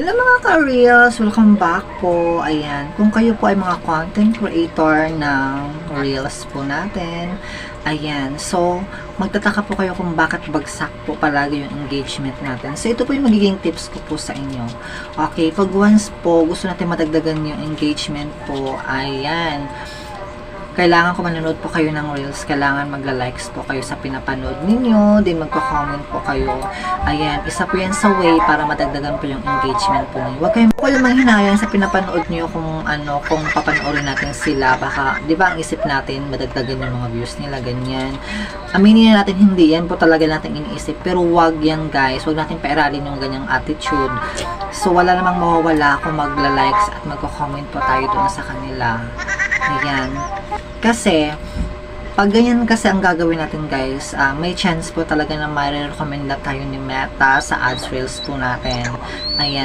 Hello mga ka-reels! Welcome back po. Ayan, kung kayo po ay mga content creator ng reels po natin, ayan, so magtataka po kayo kung bakit bagsak po palagi yung engagement natin. So ito po yung magiging tips ko po sa inyo. Okay, pag once po gusto natin madagdagan yung engagement po, ayan, kailangan kung manonood po kayo ng reels, kailangan magla-likes po kayo sa pinapanood ninyo, din magko-comment po kayo. Ayan, isa po yan sa way para madagdagan po yung engagement po ninyo. Huwag kayong manghinayang sa pinapanood niyo kung kung papanoorin natin sila, baka, di ba, ang isip natin, madagdagan yung mga views nila, ganyan. Aminin na natin, hindi yan po talaga natin iniisip, pero wag yan guys, wag natin pairalin yung ganyang attitude. So, wala namang mawawala kung magla-likes at magko-comment po tayo doon sa kanila. Ayan. Kasi, pag ganyan kasi ang gagawin natin guys, may chance po talaga na ma-recommend na tayo ni Meta sa ads reels po natin. Ayan.